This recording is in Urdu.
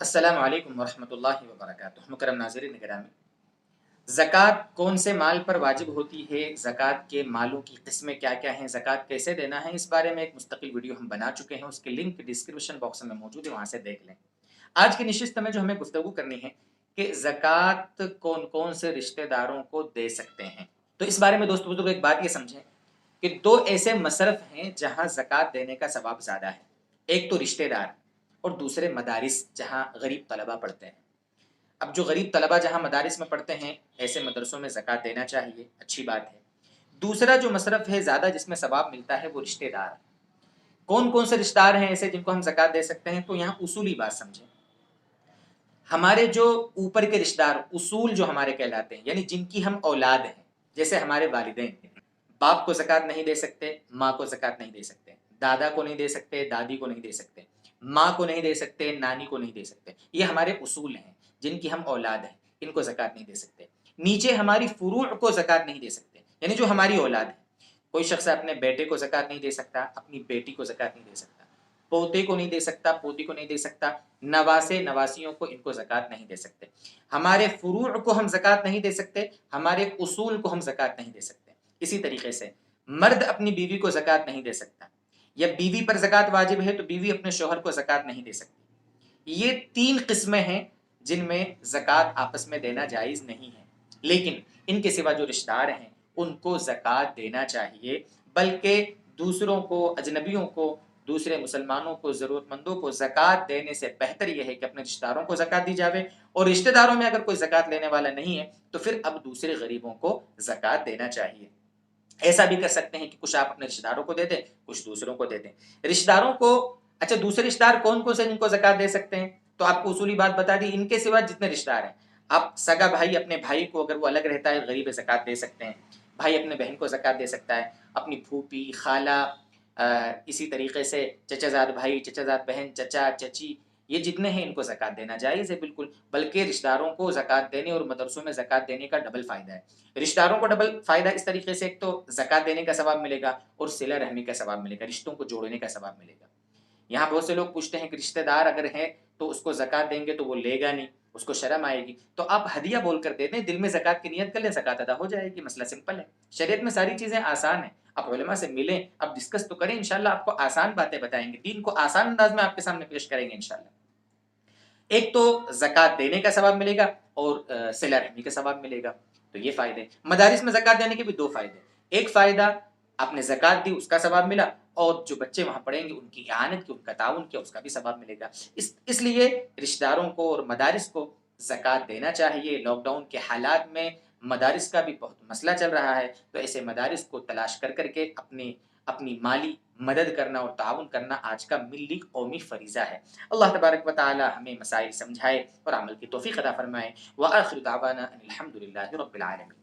السلام علیکم ورحمۃ اللہ وبرکاتہ۔ مکرم ناظرین گرامی، زکوٰۃ کون سے مال پر واجب ہوتی ہے، زکوٰۃ کے مالوں کی قسمیں کیا کیا ہیں، زکوٰۃ کیسے دینا ہے، اس بارے میں ایک مستقل ویڈیو ہم بنا چکے ہیں، اس کے لنک ڈسکرپشن باکس میں موجود ہے، وہاں سے دیکھ لیں۔ آج کی نشست میں جو ہمیں گفتگو کرنی ہے کہ زکوٰۃ کون کون سے رشتہ داروں کو دے سکتے ہیں، تو اس بارے میں دوست بزرگ ایک بات یہ سمجھیں کہ دو ایسے مصرف ہیں جہاں زکوٰۃ دینے کا ثواب زیادہ ہے، ایک تو رشتہ دار اور دوسرے مدارس جہاں غریب طلبہ پڑھتے ہیں۔ اب جو غریب طلبہ جہاں مدارس میں پڑھتے ہیں، ایسے مدرسوں میں زکوٰۃ دینا چاہیے، اچھی بات ہے۔ دوسرا جو مصرف ہے زیادہ جس میں ثواب ملتا ہے وہ رشتہ دار۔ کون کون سے رشتہ دار ہیں ایسے جن کو ہم زکوٰۃ دے سکتے ہیں؟ تو یہاں اصولی بات سمجھیں، ہمارے جو اوپر کے رشتہ دار اصول جو ہمارے کہلاتے ہیں، یعنی جن کی ہم اولاد ہیں، جیسے ہمارے والدین، باپ کو زکوٰۃ نہیں دے سکتے، ماں کو زکوٰۃ نہیں دے سکتے، دادا کو نہیں دے سکتے، دادی کو نہیں دے سکتے، ماں کو نہیں دے سکتے، نانی کو نہیں دے سکتے، یہ ہمارے اصول ہیں جن کی ہم اولاد ہیں، ان کو زکوٰۃ نہیں دے سکتے۔ نیچے ہماری فروع کو زکوٰۃ نہیں دے سکتے، یعنی جو ہماری اولاد ہے، کوئی شخص اپنے بیٹے کو زکوٰۃ نہیں دے سکتا، اپنی بیٹی کو زکوٰۃ نہیں دے سکتا، پوتے کو نہیں دے سکتا، پوتی کو نہیں دے سکتا، نواسے نواسیوں کو ان کو زکوٰۃ نہیں دے سکتے۔ ہمارے فروع کو ہم زکوٰۃ نہیں دے سکتے، ہمارے اصول کو ہم زکوٰۃ نہیں دے سکتے۔ اسی طریقے سے مرد اپنی بیوی کو زکوٰۃ نہیں دے سکتا، یا بیوی پر زکوٰۃ واجب ہے تو بیوی اپنے شوہر کو زکوٰۃ نہیں دے سکتی۔ یہ تین قسمیں ہیں جن میں زکوٰۃ آپس میں دینا جائز نہیں ہے، لیکن ان کے سوا جو رشتہ دار ہیں ان کو زکوٰۃ دینا چاہیے، بلکہ دوسروں کو، اجنبیوں کو، دوسرے مسلمانوں کو، ضرورت مندوں کو زکوٰۃ دینے سے بہتر یہ ہے کہ اپنے رشتہ داروں کو زکوٰۃ دی جاوے، اور رشتہ داروں میں اگر کوئی زکوٰۃ لینے والا نہیں ہے تو پھر اب دوسرے غریبوں کو زکوٰۃ دینا چاہیے۔ ایسا بھی کر سکتے ہیں کہ کچھ آپ اپنے رشتہ داروں کو دے دیں، کچھ دوسروں کو دے دیں۔ رشتہ داروں کو، اچھا دوسرے رشتہ دار کون کون سے جن کو زکوٰۃ دے سکتے ہیں؟ تو آپ کو اصولی بات بتا دی، ان کے سوا جتنے رشتہ دار ہیں، آپ سگا بھائی اپنے بھائی کو اگر وہ الگ رہتا ہے غریب زکوٰۃ دے سکتے ہیں، بھائی اپنے بہن کو زکوٰۃ دے سکتا ہے، اپنی پھوپھی، خالہ، اسی طریقے سے چچا زاد بھائی، چچا زاد بہن، چچا، چچی، یہ جتنے ہیں ان کو زکوٰۃ دینا جائز ہے بالکل، بلکہ رشتہ داروں کو زکوٰۃ دینے اور مدرسوں میں زکوٰۃ دینے کا ڈبل فائدہ ہے۔ رشتہ داروں کو ڈبل فائدہ اس طریقے سے، ایک تو زکوٰۃ دینے کا ثواب ملے گا اور صلہ رحمی کا ثواب ملے گا، رشتوں کو جوڑنے کا ثواب ملے گا۔ یہاں بہت سے لوگ پوچھتے ہیں کہ رشتہ دار اگر ہیں تو اس کو زکوٰۃ دیں گے تو وہ لے گا نہیں، اس کو شرم آئے گی، تو آپ ہدیہ بول کر دے دیں، دل میں زکوٰۃ کی نیت کر لیں، زکوٰۃ ادا ہو جائے گی، مسئلہ سمپل ہے۔ شریعت میں ساری چیزیں آسان ہیں، آپ علماء سے ملیں، اب ڈسکس تو کریں، انشاءاللہ آپ کو آسان باتیں بتائیں گے، دین کو آسان انداز میں آپ کے سامنے پیش کریں گے انشاءاللہ۔ ایک تو زکوٰۃ دینے کا ثواب ملے گا اور صلہ رحمی کا ثواب ملے گا، تو یہ فائدے۔ مدارس میں زکوٰۃ دینے کے بھی دو فائدے، ایک فائدہ آپ نے زکوٰۃ دی اس کا ثواب ملا، اور جو بچے وہاں پڑھیں گے ان کی اعانت کی، ان کا تعاون کیا، اس کا بھی ثواب ملے گا۔ اس لیے رشتہ داروں کو اور مدارس کو زکوٰۃ دینا چاہیے۔ لاک ڈاؤن کے حالات میں مدارس کا بھی بہت مسئلہ چل رہا ہے، تو ایسے مدارس کو تلاش کر کر کے اپنی مالی مدد کرنا اور تعاون کرنا آج کا ملی قومی فریضہ ہے۔ اللہ تبارک و تعالی ہمیں مسائل سمجھائے اور عمل کی توفیق عطا فرمائے۔ وآخر دعوانا ان الحمد للہ رب العالمین۔